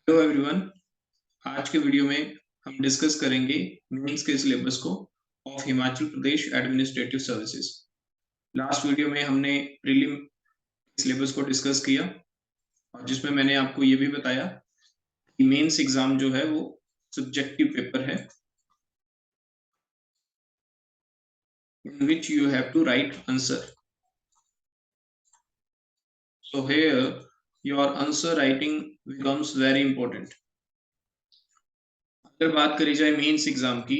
Hello everyone. आज के video में हम डिस्कस करेंगे मेंस के सिलेबस को of Himachal Pradesh administrative services. Last video में हमने प्रीलिम सिलेबस को डिस्कस किया और जिसमें मैंने आपको ये भी बताया कि मेंस एग्जाम जो है वो सब्जेक्टिव पेपर है in which you have to write answer. So here your answer writing becomes very important. अगर बात करी जाए मेंस एग्जाम की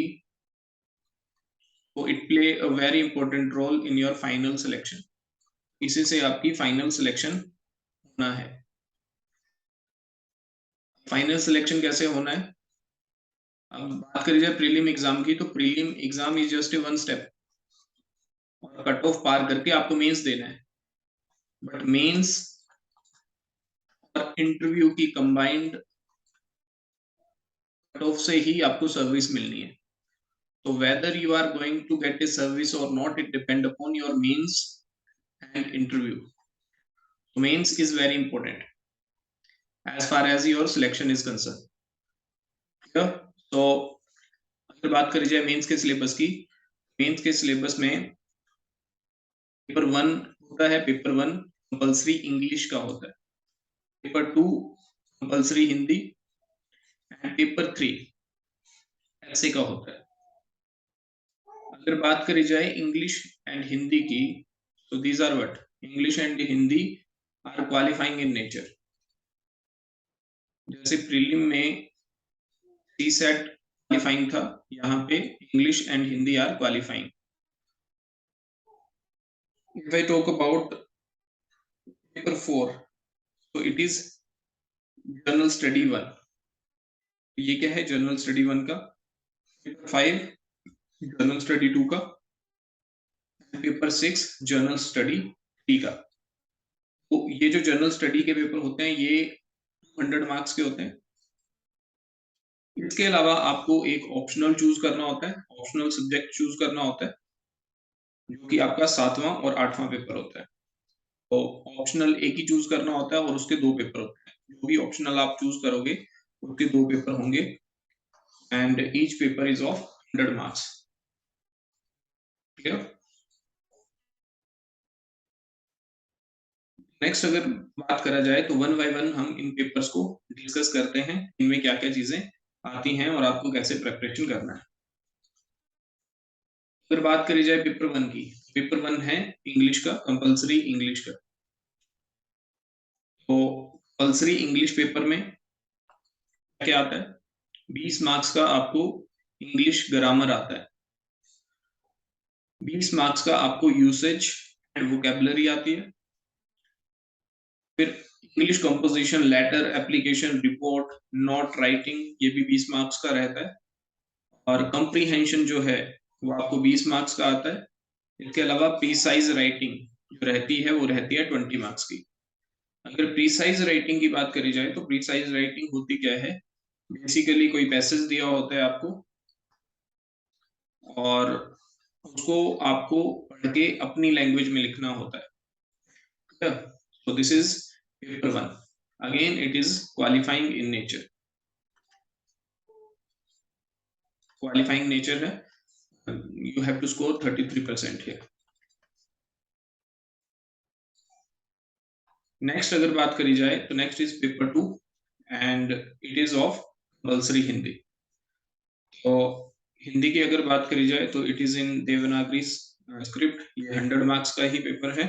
तो it play a very important role in your final selection. इसी से आपकी फाइनल सिलेक्शन होना है। फाइनल सिलेक्शन कैसे होना है? अब बात करी जाए प्रीलिम एग्जाम की तो prelim exam is just one step और कट ऑफ पार करके आपको मेंस देना है। बट मेंस और इंटरव्यू की कंबाइंड कट ऑफ से ही आपको सर्विस मिलनी है। तो whether you are going to get a service और not, it depend upon your mains and interview. Mains is very important as far as your selection is concern. तो अगर बात करी जाए मेंस के सिलेबस की, मेंस के सिलेबस में पेपर 1 होता है। पेपर 1 कंपल्सरी इंग्लिश का होता है। Paper 2 compulsory Hindi and paper 3 ऐसे का होता है। अगर बात करी जाए इंग्लिश एंड हिंदी की तो these are what, English and Hindi are qualifying in nature. जैसे प्रीलिम में सी सेट क्वालिफाइंग था, यहाँ पे English and Hindi are qualifying. If I talk about paper 4 तो इट इज जनरल स्टडी 1। ये क्या है जनरल स्टडी 1 का? पेपर 5 जनरल स्टडी 2 का, पेपर 6 जनरल स्टडी 3 का। तो ये जो जनरल स्टडी के पेपर होते हैं ये 100 मार्क्स के होते हैं। इसके अलावा आपको एक ऑप्शनल चूज करना होता है, ऑप्शनल सब्जेक्ट चूज करना होता है जो कि आपका 7वां और 8वां पेपर होता है। तो ऑप्शनल एक ही चूज करना होता है और उसके 2 पेपर होते हैं। जो भी ऑप्शनल आप चूज करोगे उसके 2 पेपर होंगे and each paper is of 100 marks. ठीक है। नेक्स्ट अगर बात करा जाए तो वन बाय वन हम इन पेपर्स को डिस्कस करते हैं, इनमें क्या क्या चीजें आती हैं और आपको कैसे प्रिपरेशन करना है। अगर बात करी जाए पेपर 1 की, पेपर 1 है इंग्लिश का, कंपलसरी इंग्लिश का। तो कंपलसरी इंग्लिश पेपर में क्या आता है? 20 मार्क्स का आपको इंग्लिश ग्रामर आता है, 20 मार्क्स का आपको यूसेज एंड वोकेबलरी आती है, फिर English composition, letter, application, report, note writing, ये भी 20 मार्क्स का रहता है। और कंप्रीहेंशन जो है वो आपको 20 मार्क्स का आता है। इसके अलावा प्रीसाइज राइटिंग जो रहती है वो रहती है 20 मार्क्स की। अगर प्रीसाइज राइटिंग की बात करी जाए तो प्रीसाइज राइटिंग होती क्या है? बेसिकली कोई पैसेज दिया होता है आपको और उसको आपको पढ़ के अपनी लैंग्वेज में लिखना होता है। So this is paper 1. Again, it is qualifying in nature. Qualifying nature है, you have to score 33% here. Next अगर बात करी जाए तो next is paper 2 and it is of compulsory Hindi. तो हिंदी की अगर बात करी जाए तो it is in Devanagari script. ये 100 मार्क्स का ही पेपर है।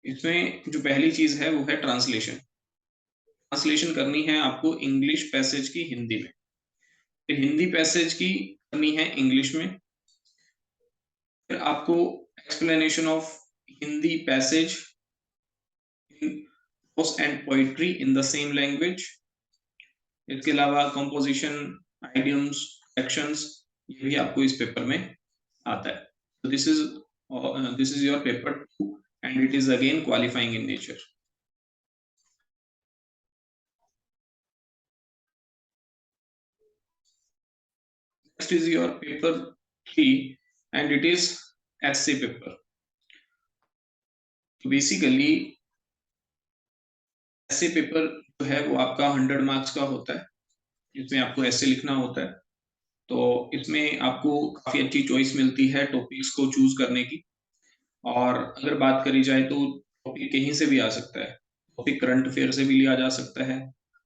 इसमें जो पहली चीज है वो है ट्रांसलेशन। ट्रांसलेशन करनी है आपको इंग्लिश पैसेज की हिंदी में, फिर हिंदी पैसेज की करनी है इंग्लिश में, फिर आपको explanation of Hindi passage in pros and poetry in the same language. इसके अलावा कंपोजिशन, आइडियम्स, एक्शंस, ये भी आपको इस पेपर में आता है। तो this is your paper 2 and it is again qualifying in nature. Next is your paper 3 and it is essay paper. So basically essay paper जो है वो आपका 100 मार्क्स का होता है, इसमें आपको ऐसे लिखना होता है। तो इसमें आपको काफी अच्छी चॉइस मिलती है टॉपिक्स को चूज करने की। और अगर बात करी जाए तो टॉपिक कहीं से भी आ सकता है, टॉपिक करंट अफेयर से भी लिया जा सकता है,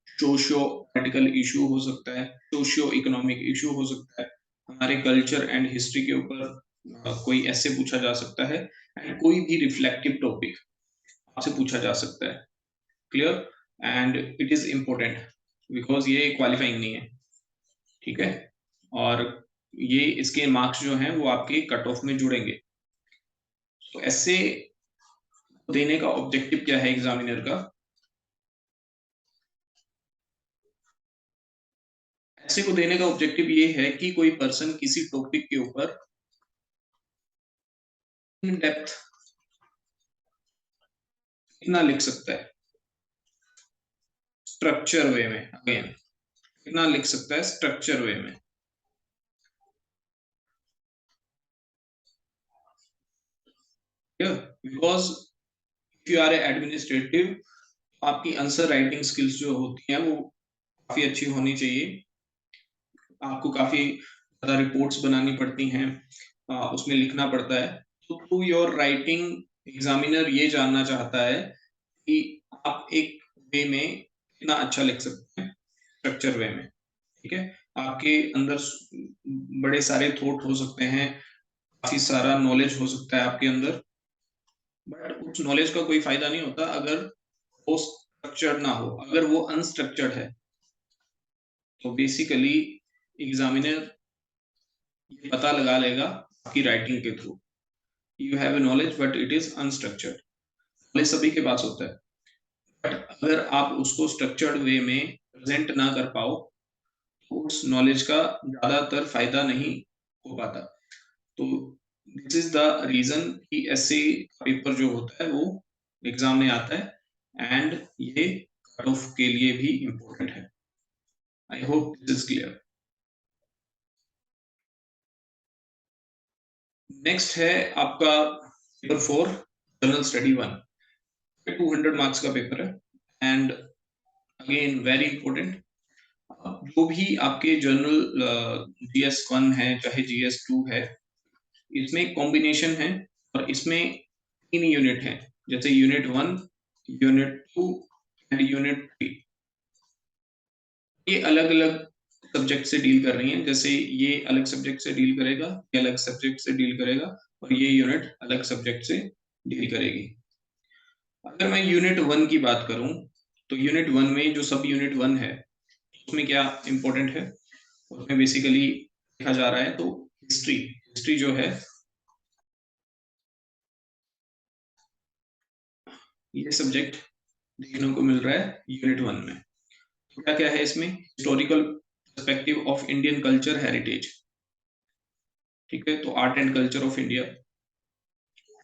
सोशियो पॉलिटिकल इशू हो सकता है, सोशियो इकोनॉमिक इशू हो सकता है, हमारे कल्चर एंड हिस्ट्री के ऊपर कोई ऐसे पूछा जा सकता है, एंड कोई भी रिफ्लेक्टिव टॉपिक आपसे पूछा जा सकता है। Clear? And it is important because ये क्वालिफाइंग नहीं है, ठीक है। और ये इसके मार्क्स जो हैं वो आपके कट ऑफ में जुड़ेंगे। तो ऐसे देने का ऑब्जेक्टिव क्या है एग्जामिनर का? ऐसे को देने का ऑब्जेक्टिव ये है कि कोई पर्सन किसी टॉपिक के ऊपर इन डेप्थ कितना लिख सकता है, स्ट्रक्चर वे में, अगेन कितना लिख सकता है स्ट्रक्चर वे में। Because if you are administrative, आपकी आंसर राइटिंग स्किल्स जो होती हैं वो काफी अच्छी होनी चाहिए। आपको काफी ज्यादा रिपोर्ट्स बनानी पड़ती हैं, उसमें लिखना पड़ता है। तो थ्रू योर राइटिंग एग्जामिनर ये जानना चाहता है कि आप एक वे में कितना अच्छा लिख सकते हैं, स्ट्रक्चर वे में, ठीक है। आपके अंदर बड़े सारे थॉट हो सकते हैं, काफी सारा नॉलेज हो सकता है आपके अंदर, बट उस नॉलेज का कोई फायदा नहीं होता अगर वो स्ट्रक्चर्ड ना हो, अगर वो अनस्ट्रक्चर्ड है। तो बेसिकली एग्जामिनर ये पता लगा लेगा आपकी राइटिंग के through, you have a knowledge but it is unstructured. Knowledge सभी के पास होता है, बट अगर आप उसको स्ट्रक्चर्ड वे में प्रेजेंट ना कर पाओ तो उस नॉलेज का ज्यादातर फायदा नहीं हो पाता। तो दिस इज द रीजन कि ऐसे पेपर जो होता है वो एग्जाम में आता है, एंड ये कट ऑफ के लिए भी इम्पोर्टेंट है। I hope this is clear. Next है आपका पेपर 4, जनरल स्टडी 1। 200 मार्क्स का पेपर है, एंड अगेन वेरी इंपॉर्टेंट। जो भी आपके जनरल GS1 है चाहे GS2 है, इसमें कॉम्बिनेशन है, और इसमें 3 यूनिट है, जैसे यूनिट 1, यूनिट 2 एंड यूनिट 3। ये अलग अलग सब्जेक्ट से डील कर रही हैं, जैसे ये अलग सब्जेक्ट से डील करेगा, ये अलग सब्जेक्ट से डील करेगा, और ये यूनिट अलग सब्जेक्ट से डील करेगी। अगर मैं यूनिट 1 की बात करूं, तो यूनिट 1 में जो सब यूनिट 1 है उसमें क्या इंपॉर्टेंट है, उसमें बेसिकली देखा जा रहा है तो हिस्ट्री, हिस्ट्री जो है ये सब्जेक्ट देखने को मिल रहा है यूनिट 1 में। तो क्या क्या है इसमें? Historical perspective of Indian culture heritage, ठीक है, तो art and culture of India,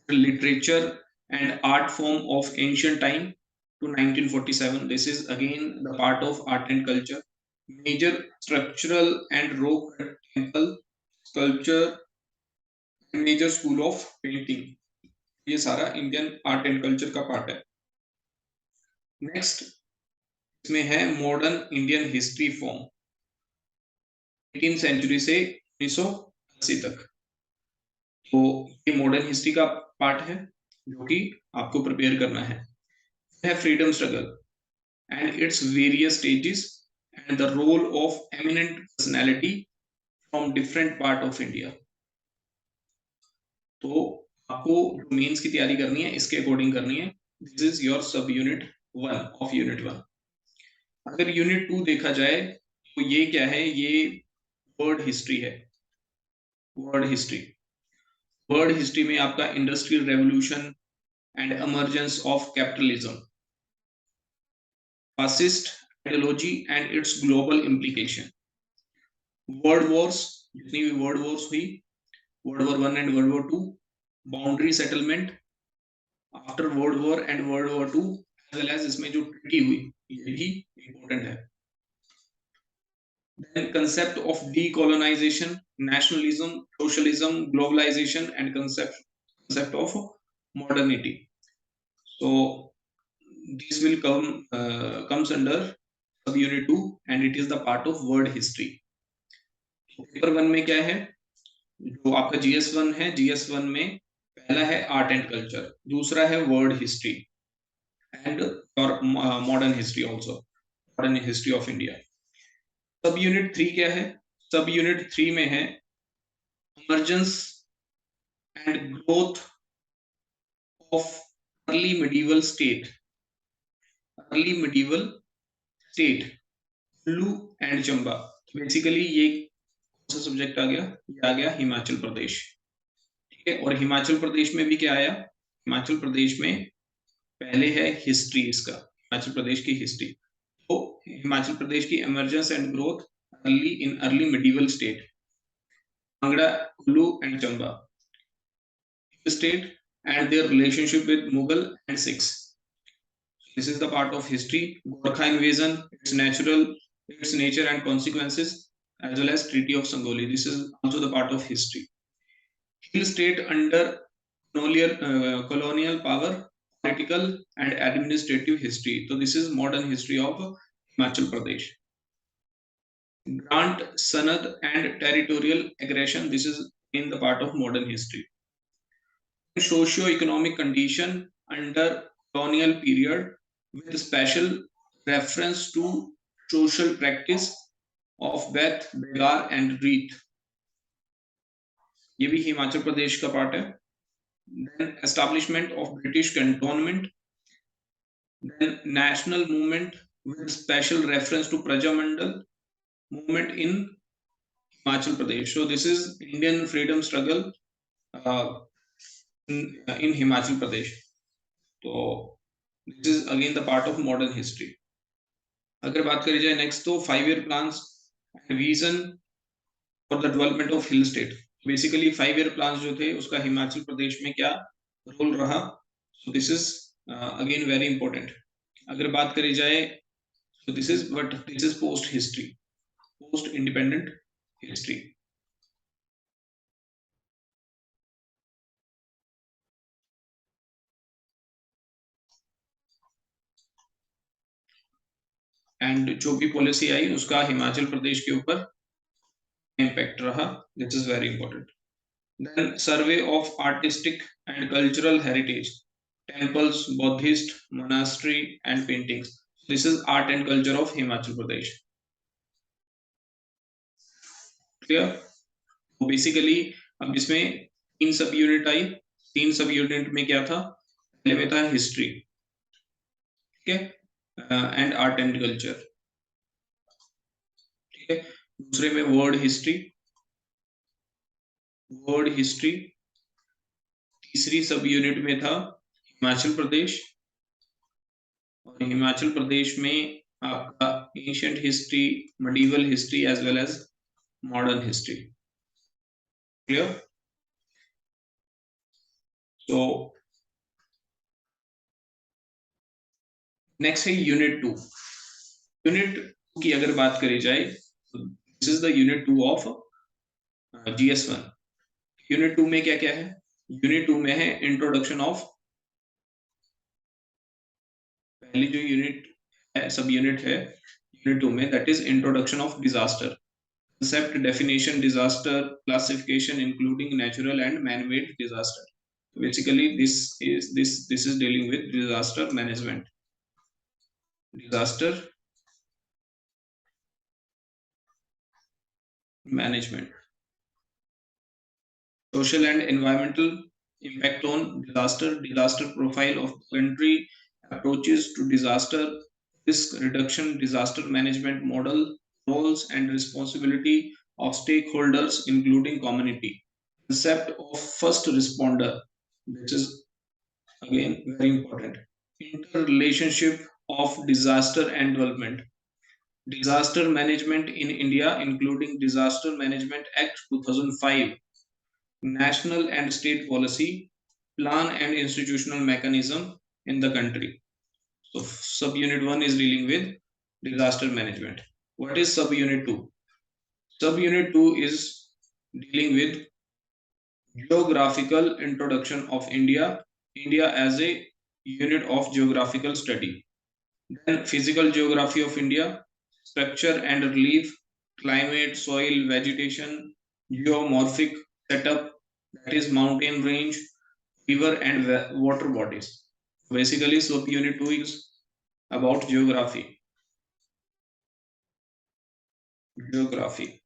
literature and art form of ancient time to 1947. This is again the part of art and culture. Major structural and rock temple sculpture, major school of painting, ये सारा Indian art and culture का part है। Next इसमें है modern Indian history from 18th century से 1980 तक। तो ये मॉडर्न हिस्ट्री का पार्ट है जो कि आपको प्रिपेयर करना है freedom struggle and its various stages and the role of eminent personality from different part of India। तो आपको जो मेंस की तैयारी करनी है इसके अकॉर्डिंग करनी है। दिस इज योर सब यूनिट 1 ऑफ यूनिट 1। अगर यूनिट 2 देखा जाए तो ये क्या है, ये वर्ड हिस्ट्री है। वर्ड हिस्ट्री, वर्ड हिस्ट्री में आपका industrial revolution and emergence of capitalism, fascist ideology and its global implication, world wars, जितनी भी वर्ल्ड वॉर्स हुई, world war 1 and world war 2, boundary settlement after world war and world war 2, as well as इसमें जो treaty हुई ये भी important है। Then concept of decolonisation, nationalism, socialism, globalisation and concept of modernity. So this will comes under subunit 2 and it is the part of word history. Paper 1 में क्या है, जो आपका GS1 है, GS1 में पहला है आर्ट एंड कल्चर, दूसरा है वर्ड हिस्ट्री एंड और modern history also, modern history of India. सब यूनिट 3 क्या है, सब यूनिट 3 में है emergence and growth of early medieval state, early medieval state Kullu and Chamba. Basically ये कौन सा सब्जेक्ट आ गया, ये आ गया हिमाचल प्रदेश, ठीक है। और हिमाचल प्रदेश में भी क्या आया, हिमाचल प्रदेश में पहले है हिस्ट्री, इसका हिमाचल प्रदेश की हिस्ट्री। तो हिमाचल प्रदेश की emergence and growth early in early medieval state, Kangra, Kullu and Chamba state and their relationship with Mughal and Sikhs. This is the part of history. Gorkha invasion, its nature and consequences, as well as Treaty of Sangoli. This is also the part of history. Hill state under colonial power, political and administrative history. So this is modern history of Himachal Pradesh. Grant, Sanad and territorial aggression. This is in the part of modern history. Socio-economic condition under colonial period with special reference to social practice of Beth, Begar and Reeth. ये भी हिमाचल प्रदेश का part है। Then establishment of British cantonment, then national movement with special reference to Praja Mandal movement in Himachal Pradesh. So this is Indian freedom struggle in Himachal Pradesh. तो this is again the part of modern history. अगर बात करी जाए next तो 5 year plans and vision for the development of hill state. Basically 5 year plans जो थे उसका हिमाचल प्रदेश में क्या रोल रहा, so this is again very important. अगर बात करी जाए तो this is post history, post independent history. And जो भी पॉलिसी आई उसका हिमाचल प्रदेश के ऊपर इम्पैक्ट रहा, this is very important. Then survey of artistic and cultural heritage, temples, Buddhist, monastery and paintings. This is art and culture of Himachal Pradesh. Clear? तो basically अब इसमें 3 सब यूनिट आई, 3 सब यूनिट में क्या था, पहले में था हिस्ट्री, ठीक है, एंड आर्ट एंड कल्चर, ठीक है। दूसरे में वर्ड हिस्ट्री, वर्ड हिस्ट्री। तीसरी सब यूनिट में था हिमाचल प्रदेश, और हिमाचल प्रदेश में आपका ancient history, medieval history as well as modern history. Clear? तो नेक्स्ट है यूनिट 2। यूनिट 2 की अगर बात करी जाए, this is the unit 2 of GS1। Unit 2 में क्या क्या है, यूनिट 2 में है इंट्रोडक्शन ऑफ, पहली जो यूनिट है, सब यूनिट है यूनिट 2 में, that is introduction of disaster, concept, definition, disaster, classification including natural and man-made disaster. Basically this is dealing with disaster management, disaster management, social and environmental impact on disaster, disaster profile of the country, approaches to disaster, risk reduction, disaster management model, roles and responsibility of stakeholders including community, concept of first responder, which is again very important, interrelationship of disaster and development, disaster management in India including Disaster Management Act 2005, national and state policy, plan and institutional mechanism in the country. So subunit 1 is dealing with disaster management. What is subunit 2? Subunit 2 is dealing with geographical introduction of India as a unit of geographical study. Then physical geography of India, structure and relief, climate, soil, vegetation, geomorphic setup, that is mountain range, river and water bodies. Basically, sub unit 2 is about geography. Geography.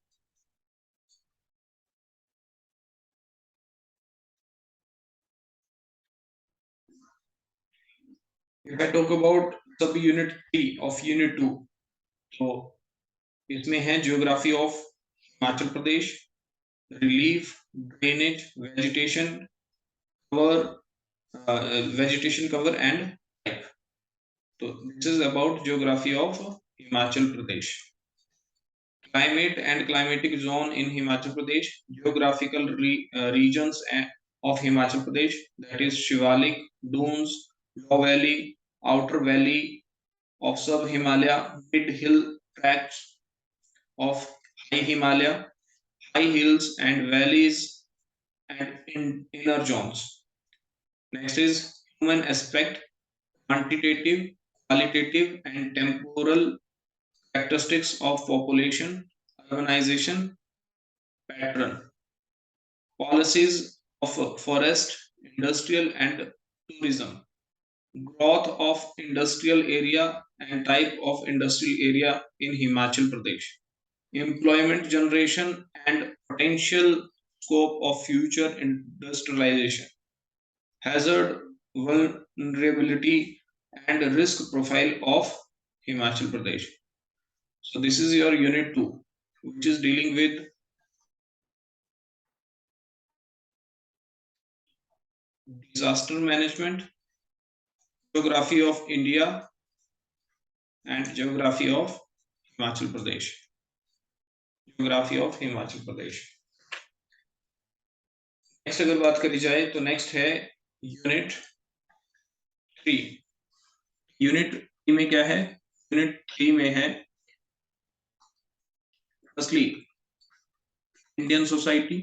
If I talk about sub unit 3 of unit 2, तो इसमें है geography of Himachal Pradesh, relief, drainage, cover, vegetation cover and type. So this is about geography of Himachal Pradesh. Climate and climatic zone in Himachal Pradesh, geographical regions of Himachal Pradesh, that is Shivalik, Dunes, Low Valley, Outer Valley of Sub-Himalaya, Mid-Hill tracts of High Himalaya, high hills and valleys and inner zones. Next is human aspect, quantitative, qualitative and temporal characteristics of population, urbanization pattern, policies of forest, industrial and tourism, growth of industrial area and type of industrial area in Himachal Pradesh, employment generation and potential scope of future industrialization, hazard, vulnerability and risk profile of Himachal Pradesh. So this is your unit 2, which is dealing with disaster management, geography of India and geography of Himachal Pradesh. Geography of Himachal Pradesh. Next अगर बात करी जाए तो next है unit 3. Unit 3 में क्या है? Unit 3 में है फर्स्टली इंडियन सोसाइटी,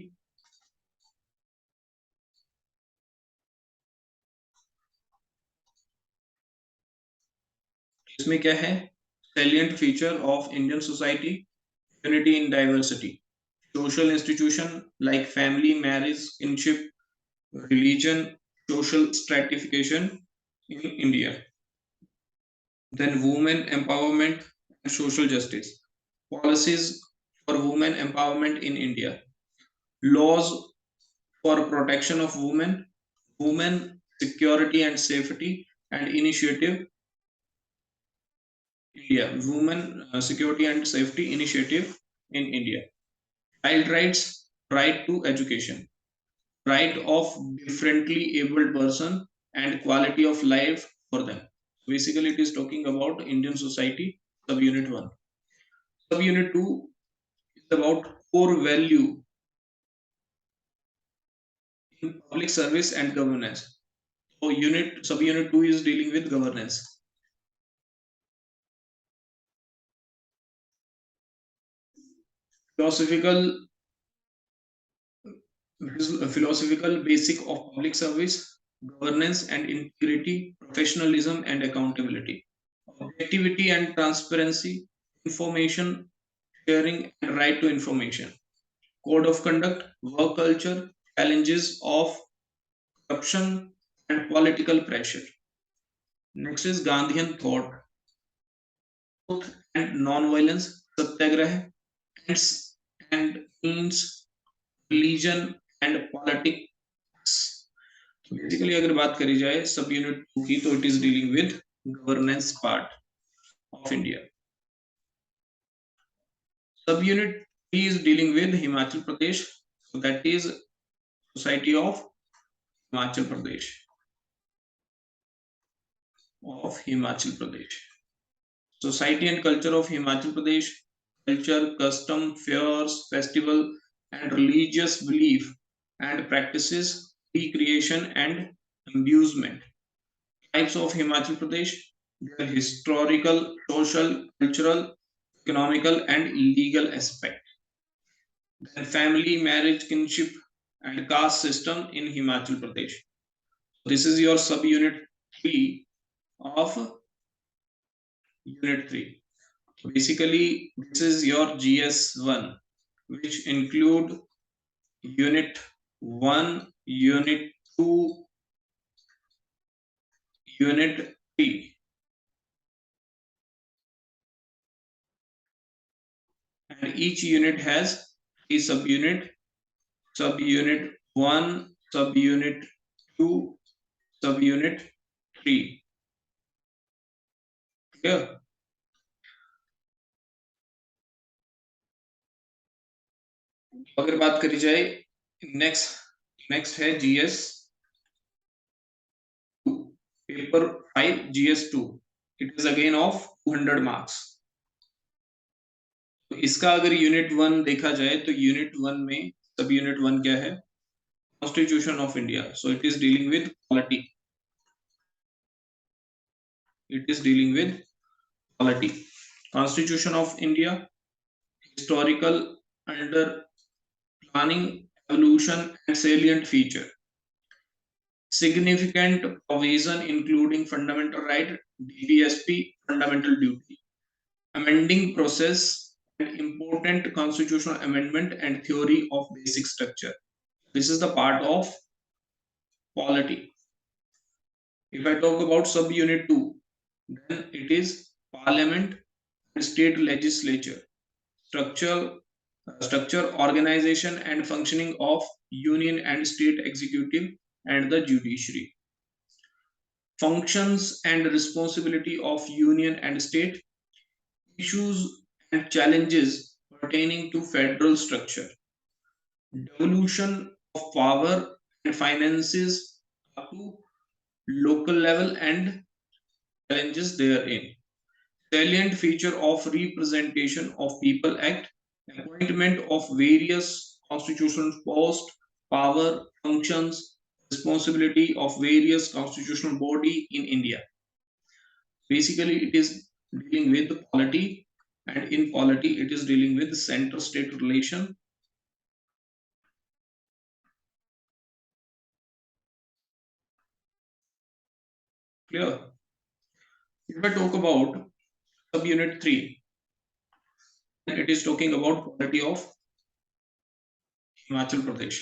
इसमें क्या है? Salient feature of Indian society, unity in diversity, social institution like family, marriage, kinship, religion, social stratification in India. Then women empowerment and social justice, policies for women empowerment in India, laws for protection of women, women security and safety and initiative India, women security and safety initiative in India, child rights, right to education, right of differently abled person and quality of life for them. Basically, it is talking about Indian society, subunit 1. Subunit 2 is about core value in public service and governance. So subunit 2 is dealing with governance. Philosophical basic of public service, governance and integrity, professionalism and accountability, objectivity and transparency, information sharing and right to information, code of conduct, work culture, challenges of corruption and political pressure. Next is Gandhian thought, truth and non-violence, satyagraha, and means, religion and politics. तो basically अगर बात करी जाए सब unit 2 की, तो it is dealing with governance part of India. सब unit 3 is dealing with Himachal Pradesh, so that is society of Himachal Pradesh, society and culture of Himachal Pradesh, culture, custom, fairs, festival and religious belief and practices, recreation and amusement. Types of Himachal Pradesh, their historical, social, cultural, economical and legal aspect. Then family, marriage, kinship and caste system in Himachal Pradesh. This is your subunit 3 of Unit 3. So basically, this is your GS1, which include Unit 1, Unit 2, Unit 3, and each unit has 3 subunit, subunit 1, subunit 2, subunit 3. Clear? अगर बात करी जाए next next है GS 2, paper 5 GS 2, it is again of 200 marks. तो इसका अगर unit 1 देखा जाए तो यूनिट 1 में सब यूनिट 1 क्या है? Constitution of India. So it is dealing with polity. It is dealing with polity. Constitution of India, historical under planning, evolution and salient feature, significant provision including fundamental right, DPSP, fundamental duty, amending process and important constitutional amendment and theory of basic structure. This is the part of polity. If I talk about subunit 2, then it is parliament and state legislature, structure, organization and functioning of union and state executive and the judiciary, functions and responsibility of union and state, issues and challenges pertaining to federal structure, devolution of power and finances up to local level and challenges therein, salient feature of Representation of People Act, appointment of various constitutional posts, power, functions, responsibility of various constitutional body in India. Basically, it is dealing with the polity, and in polity, it is dealing with the center-state relation. Clear? If I talk about subunit 3, it is talking about polity of Himachal Pradesh.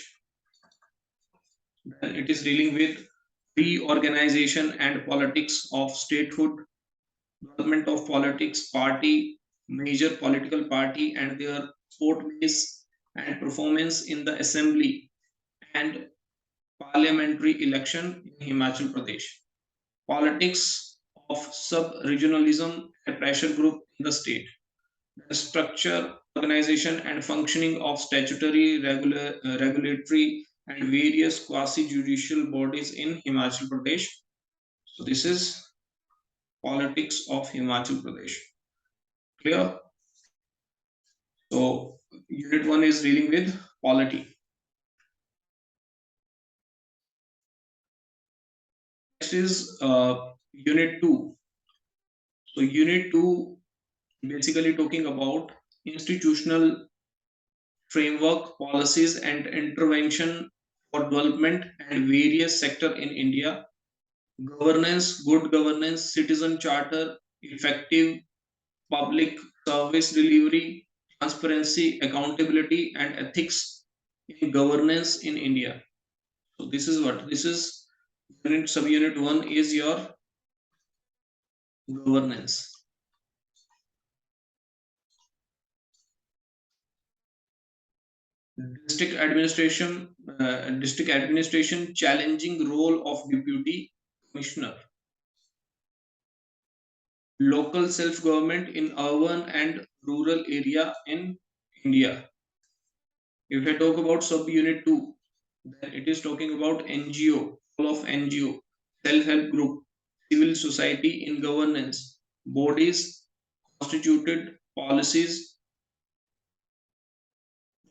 Then it is dealing with reorganization and politics of statehood, development of politics, party, major political party and their support base and performance in the assembly and parliamentary election in Himachal Pradesh, politics of sub-regionalism and pressure group in the state, the structure, organization and functioning of statutory, regulatory and various quasi-judicial bodies in Himachal Pradesh. So this is politics of Himachal Pradesh. Clear? So unit 1 is dealing with polity. Next is unit 2. So unit 2 basically talking about institutional framework, policies and intervention for development and various sector in India, governance, good governance, citizen charter, effective public service delivery, transparency, accountability and ethics in governance in India. So this is what this is. Subunit 1 is your governance. District administration challenging role of deputy commissioner, local self government in urban and rural area in India. If I talk about subunit 2, then it is talking about NGO, all of NGO, self help group, civil society in governance, bodies, constituted policies,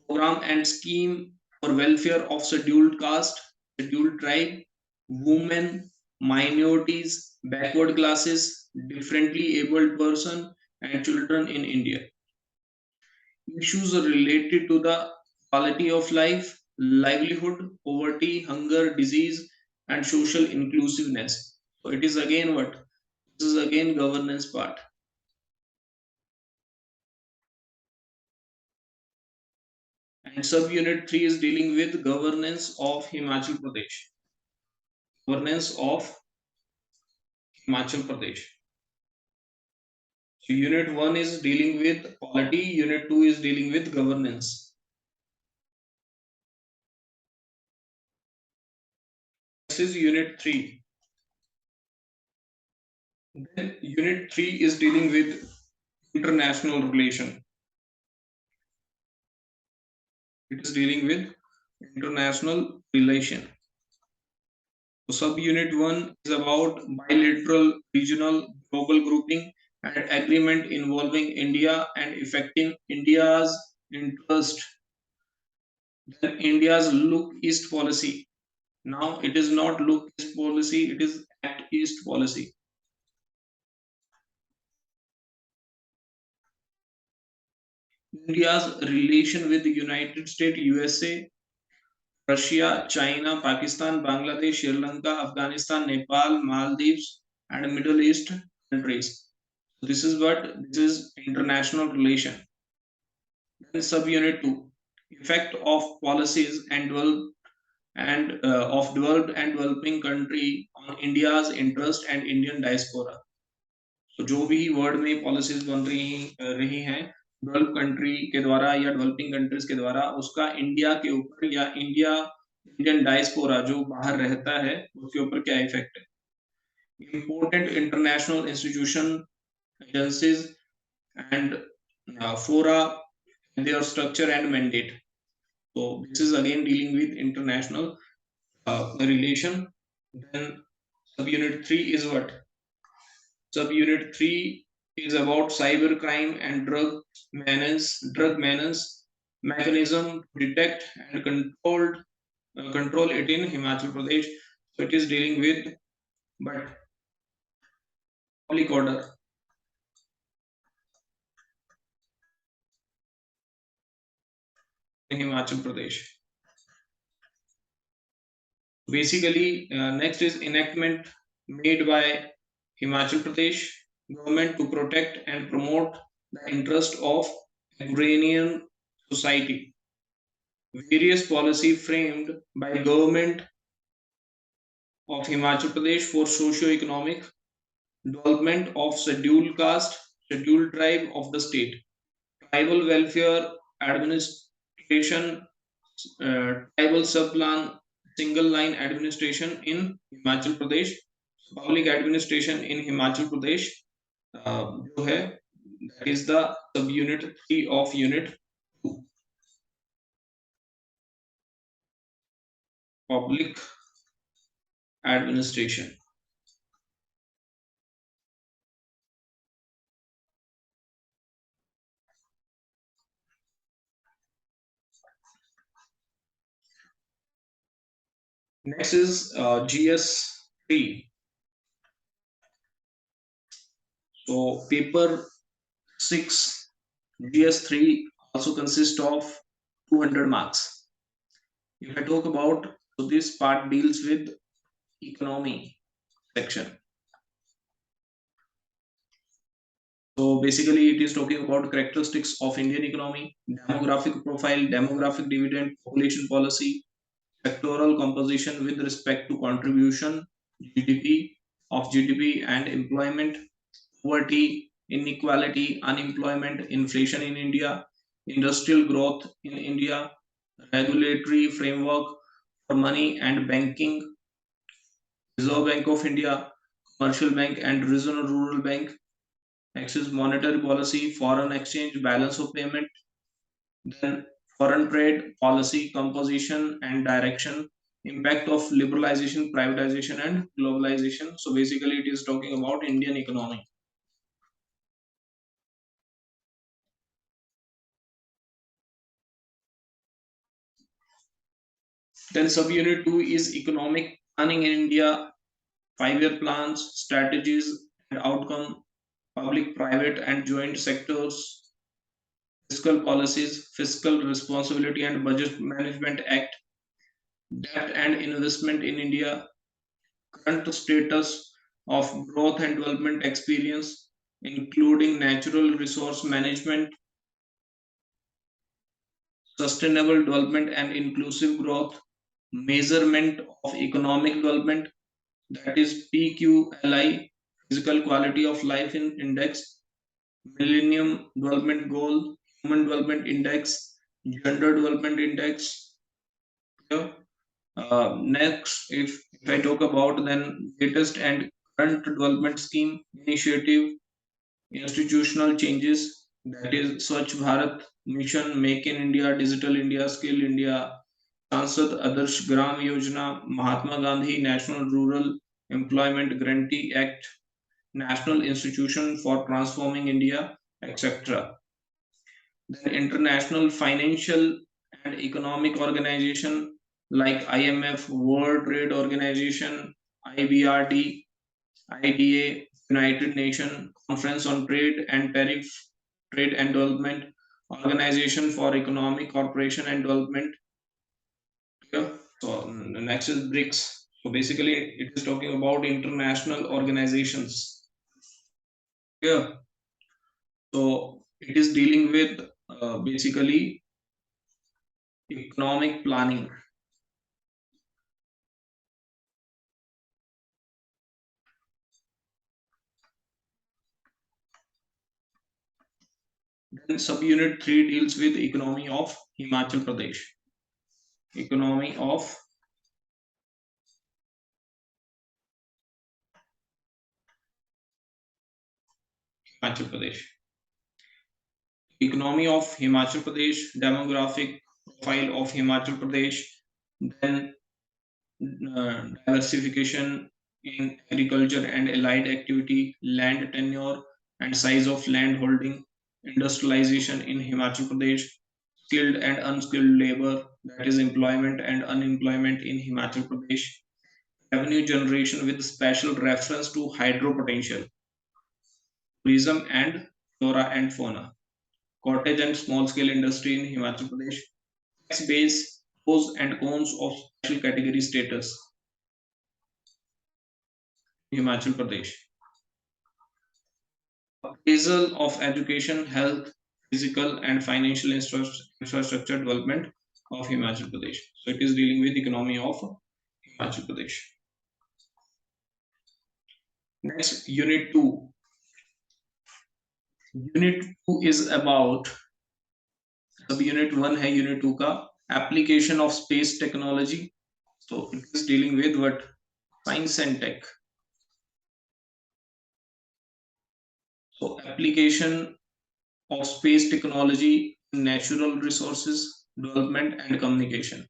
program and scheme for welfare of scheduled caste, scheduled tribe, women, minorities, backward classes, differently abled person, and children in India. Issues related to the quality of life, livelihood, poverty, hunger, disease, and social inclusiveness. So it is again what? This is again governance part. And subunit 3 is dealing with governance of Himachal Pradesh. Governance of Himachal Pradesh. So unit 1 is dealing with polity, unit 2 is dealing with governance. This is unit 3. Then unit 3 is dealing with international relation. It is dealing with international relation. So subunit 1 is about bilateral, regional, global grouping and agreement involving India and affecting India's interest. Then India's Look East policy. Now it is not Look East policy, it is Act East policy. India's relation with the United States, USA, Russia, China, Pakistan, Bangladesh, Sri Lanka, Afghanistan, Nepal, Maldives, and Middle East countries. So this is what this is international relation. Then subunit 2, effect of policies and of developed and developing country on India's interest and Indian diaspora. तो जो भी world में policies बन रही हैं develop country के द्वारा या डेवलपिंग कंट्रीज के द्वारा, उसका इंडिया के ऊपर या इंडियन डायस्पोरा जो बाहर रहता है उसके ऊपर क्या इफेक्ट है. Important international institution, agencies and fora, their structure and mandate. So this is again dealing with international relation. Then subunit 3 is what? Subunit 3 is about cybercrime and drug menace mechanism to detect and control it in Himachal Pradesh. So it is dealing with but public order. In Himachal Pradesh. Basically, next is enactment made by Himachal Pradesh government to protect and promote the interest of agrarian society. Various policy framed by government of Himachal Pradesh for socio-economic development of scheduled caste, scheduled tribe of the state, tribal welfare administration, tribal subplan, single line administration in Himachal Pradesh, public administration in Himachal Pradesh, जो है that is the subunit 3 of unit 2, public administration. Next is GS3. So paper 6 GS3 also consists of 200 marks. If I talk about, so this part deals with economy section. So basically it is talking about characteristics of Indian economy, demographic profile, demographic dividend, population policy, sectoral composition with respect to contribution, GDP and employment, poverty, inequality, unemployment, inflation in India, industrial growth in India, regulatory framework for money and banking, Reserve Bank of India, commercial bank and regional rural bank, Axis monetary policy, foreign exchange, balance of payment, then foreign trade policy, composition and direction, impact of liberalization, privatization and globalization. So basically it is talking about Indian economy. Then subunit 2 is economic planning in India, 5-year plans, strategies and outcome, public, private and joint sectors, fiscal policies, fiscal responsibility and budget management act, debt and investment in India, current status, of growth and development experience, including natural resource management, sustainable development and inclusive growth, measurement of economic development, that is PQLI, physical quality of life in index, millennium development goal, human development index, gender development index. Yeah. Next, if I talk about then latest and current development scheme initiative, institutional changes, that is Swachh Bharat Mission, Make in India, Digital India, Skill India, Sansad Adarsh Gram Yojana, Mahatma Gandhi National Rural Employment Guarantee Act, National Institution for Transforming India, etc. Then international financial and economic organization like IMF, World Trade Organization, IBRD, IDA, United Nations Conference on Trade and Tariff, Trade and Development, Organization for Economic Cooperation and Development. Yeah. So next is BRICS. So basically, it is talking about international organizations. Yeah. So it is dealing with basically economic planning. Then subunit 3 deals with economy of Himachal Pradesh. Economy of Himachal Pradesh. Economy of Himachal Pradesh, demographic profile of Himachal Pradesh, then diversification in agriculture and allied activity, land tenure and size of land holding, industrialization in Himachal Pradesh, skilled and unskilled labor, that is employment and unemployment in Himachal Pradesh, revenue generation with special reference to hydro potential, tourism and flora and fauna, cottage and small scale industry in Himachal Pradesh, tax base, pros and cons of special category status, Himachal Pradesh, appraisal of education, health, physical and financial infrastructure development of Himachal Pradesh. So it is dealing with economy of Himachal Pradesh. Next, Unit 2. Unit 2 is about, Subunit 1 है Unit 2 का application of space technology. So it is dealing with what? Science and tech. So application of space technology, natural resources, development and communication.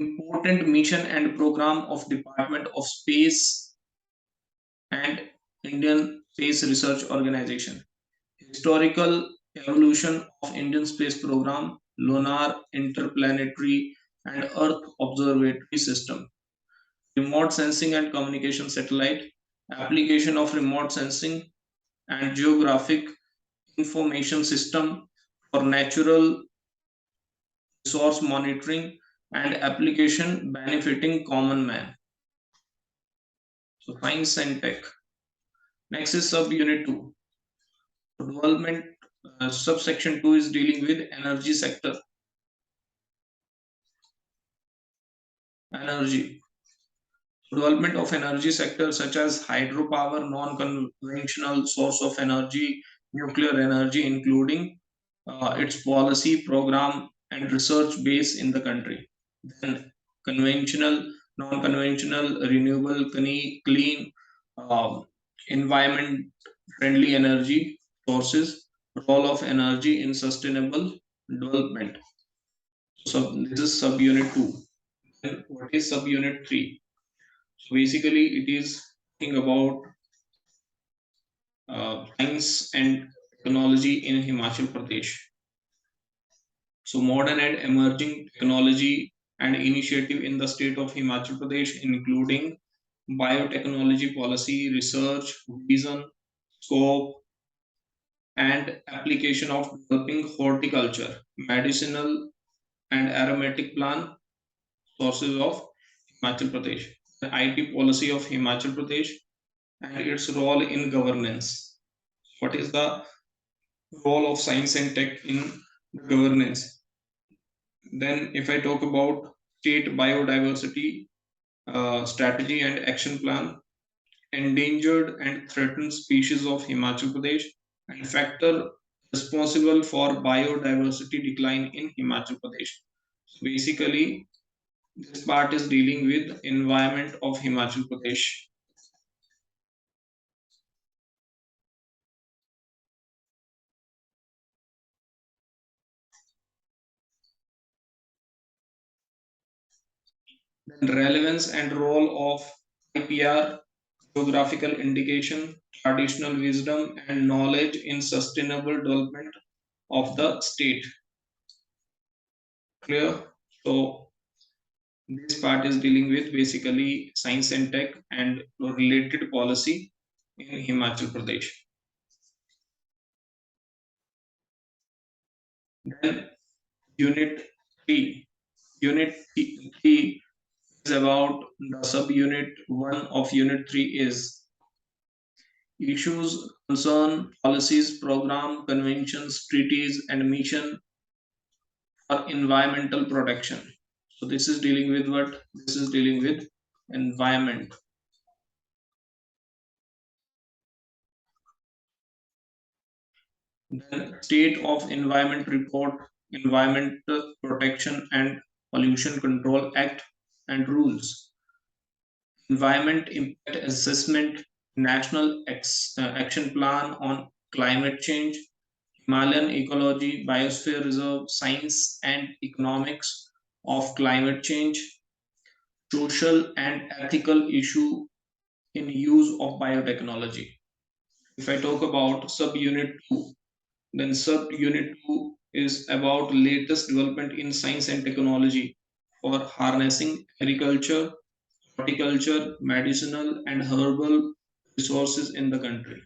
Important mission and program of Department of Space and Indian Space Research Organization. Historical evolution of Indian space program, lunar, interplanetary and Earth observatory system. Remote sensing and communication satellite, application of remote sensing and geographic information system for natural resource monitoring and application benefiting common man. So science and tech. Next is subunit 2. Development subsection 2 is dealing with energy sector. Energy. Development of energy sector such as hydropower, non-conventional source of energy, nuclear energy, including its policy, program, and research base in the country. Then conventional, non-conventional, renewable, clean, environment-friendly energy sources, role of energy in sustainable development. So this is subunit 2. And what is subunit 3? So basically, it is talking about science and technology in Himachal Pradesh. So modern and emerging technology and initiative in the state of Himachal Pradesh, including biotechnology policy, research, vision, scope, and application of developing horticulture, medicinal and aromatic plant sources of Himachal Pradesh. The IT policy of Himachal Pradesh, and its role in governance. What is the role of science and tech in governance? Then, if I talk about state biodiversity strategy and action plan, endangered and threatened species of Himachal Pradesh, and factor responsible for biodiversity decline in Himachal Pradesh. So basically, this part is dealing with environment of Himachal Pradesh. Then relevance and role of IPR, geographical indication, traditional wisdom, and knowledge in sustainable development of the state. Clear? So this part is dealing with basically science and tech and related policy in Himachal Pradesh. Then Unit 3. Unit 3 is about the subunit 1 of Unit 3 is issues, concern, policies, program, conventions, treaties, and mission for environmental protection. So this is dealing with what? This is dealing with environment. Then State of Environment Report, Environmental Protection and Pollution Control Act and rules, Environment Impact Assessment, National Action Plan on Climate Change, Himalayan Ecology, Biosphere Reserve, Science and Economics of Climate Change, Social and Ethical Issue in Use of Biotechnology. If I talk about subunit 2, then subunit 2 is about latest development in science and technology for harnessing agriculture, horticulture, medicinal and herbal resources in the country.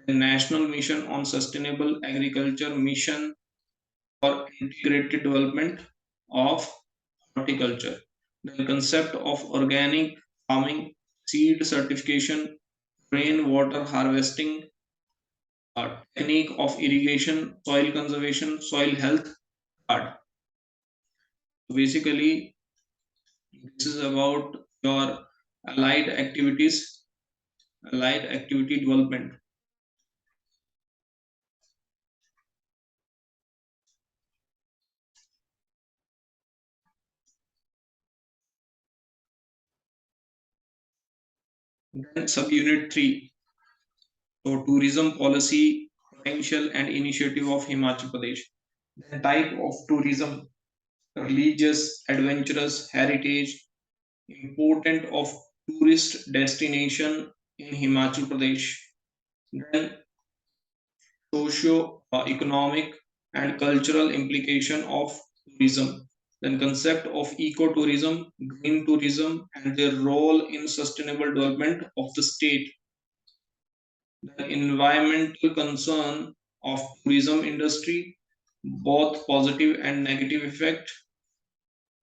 The National Mission on Sustainable Agriculture Mission for Integrated Development of Horticulture. The concept of organic farming, seed certification, rainwater harvesting, technique of irrigation, soil conservation, soil health card. Basically, this is about your allied activities, allied activity development. Then subunit 3, so tourism policy, potential and initiative of Himachal Pradesh. Then type of tourism, religious, adventurous, heritage, important of tourist destination in Himachal Pradesh. Then socio-economic and cultural implication of tourism. Then concept of ecotourism, green tourism, and their role in sustainable development of the state. The environmental concern of tourism industry, both positive and negative effect,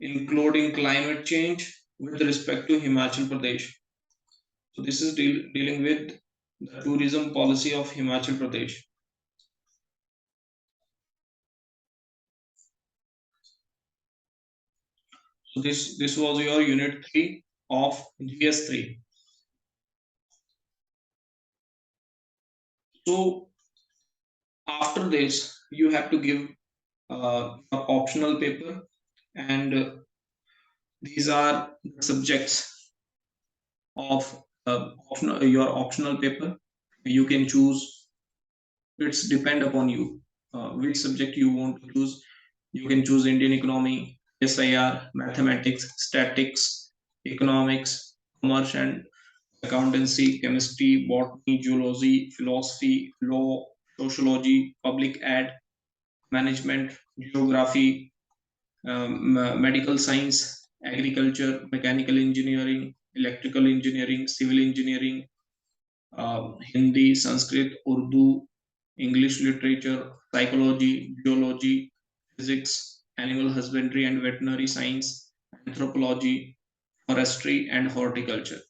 including climate change with respect to Himachal Pradesh. So this is dealing with the tourism policy of Himachal Pradesh. So this was your unit 3 of GS3. So after this, you have to give an optional paper, and these are the subjects of your optional paper. You can choose. It's depend upon you which subject you want to choose. You can choose Indian economy, SIR, mathematics, statics, economics, commerce and accountancy, chemistry, botany, zoology, philosophy, law, sociology, public ad, management, geography, medical science, agriculture, mechanical engineering, electrical engineering, civil engineering, Hindi, Sanskrit, Urdu, English literature, psychology, biology, physics, animal husbandry and veterinary science, anthropology, forestry, and horticulture.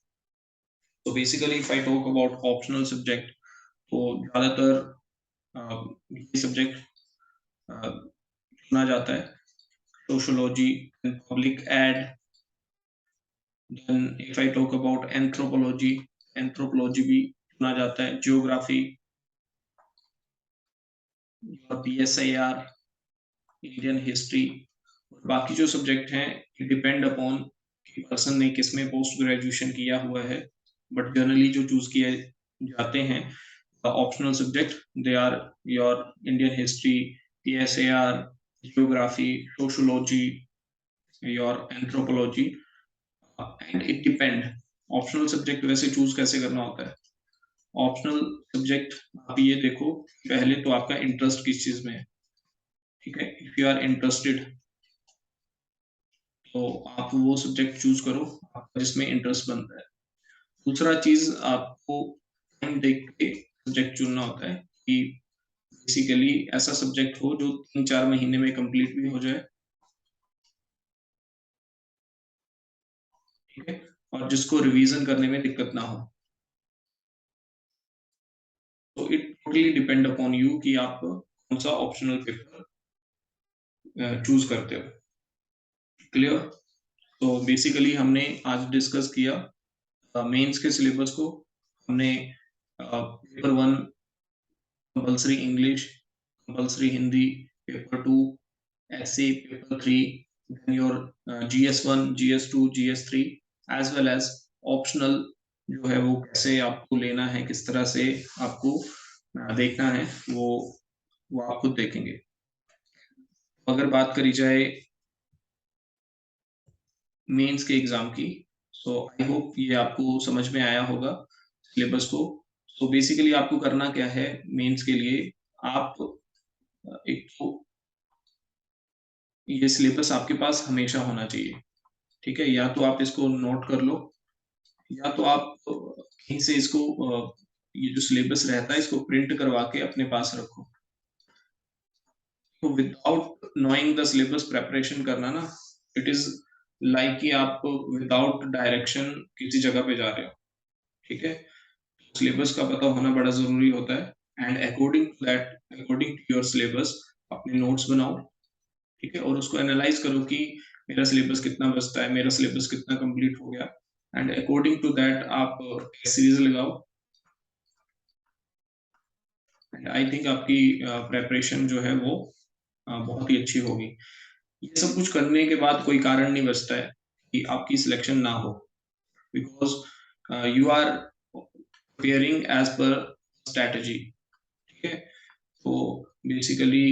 तो basically if I talk about optional subject, तो ज्यादातर ये subject चुना जाता है, sociology and public ad. Then if I talk about anthropology, anthropology भी चुना जाता है, जियोग्राफी, PSIR, इंडियन हिस्ट्री। बाकी जो सब्जेक्ट हैं डिपेंड अपॉन कि पर्सन ने किस में पोस्ट ग्रेजुएशन किया हुआ है, बट जनरली जो चूज किए जाते हैं optional subject, they are your Indian history, PSAR, geography, sociology, your anthropology. And it depend, optional subject वैसे चूज कैसे करना होता है। ऑप्शनल सब्जेक्ट आप ये देखो, पहले तो आपका इंटरेस्ट किस चीज में है, ठीक है। इफ यू आर इंटरेस्टेड तो आप वो सब्जेक्ट चूज करो आपका जिसमें इंटरेस्ट बनता है। दूसरा चीज आपको टाइम देख के सब्जेक्ट चुनना होता है कि बेसिकली ऐसा सब्जेक्ट हो जो 3-4 महीने में कंप्लीट भी हो जाए, ठीक है, और जिसको रिवीजन करने में दिक्कत ना हो। तो it totally depend upon you कि आप कौन सा ऑप्शनल पेपर चूज करते हो। क्लियर? तो बेसिकली हमने आज डिस्कस किया मेंस के सिलेबस को। हमने paper 1 compulsory English, compulsory Hindi, paper 2 ऐसे, paper 3 then your GS1, GS2, GS3 as well as optional जो है वो कैसे आपको लेना है, किस तरह से आपको देखना है, वो आप खुद देखेंगे। अगर बात करी जाए मेंस के एग्जाम की, सो आई होप ये आपको समझ में आया होगा सिलेबस को। सो बेसिकली आपको करना क्या है मेंस के लिए, आप एक तो ये सिलेबस आपके पास हमेशा होना चाहिए, ठीक है। या तो आप इसको नोट कर लो, या तो आप कहीं से इसको ये जो सिलेबस रहता है इसको प्रिंट करवा के अपने पास रखो। तो without knowing the syllabus preparation करना ना, इट इज लाइक कि आप विदाउट डायरेक्शन किसी जगह पे जा रहे हो, ठीक है। सिलेबस का पता होना बड़ा जरूरी होता है, and according to that, according to your syllabus अपने नोट्स बनाओ, ठीक है, और उसको एनालाइज करो कि मेरा सिलेबस कितना बचता है, मेरा सिलेबस कितना कंप्लीट हो गया, एंड अकॉर्डिंग टू दैट आप सीरीज लगाओ। एंड आई थिंक आपकी प्रेपरेशन जो है वो बहुत ही अच्छी होगी। ये सब कुछ करने के बाद कोई कारण नहीं बचता है कि आपकी सिलेक्शन ना हो, because you are preparing as per strategy, ठीक है। तो बेसिकली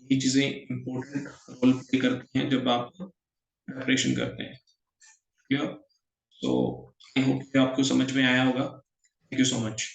ये चीजें इंपॉर्टेंट रोल प्ले करती हैं जब आप प्रिपरेशन करते हैं, क्लियर? सो आई होप आपको समझ में आया होगा। Thank you so much.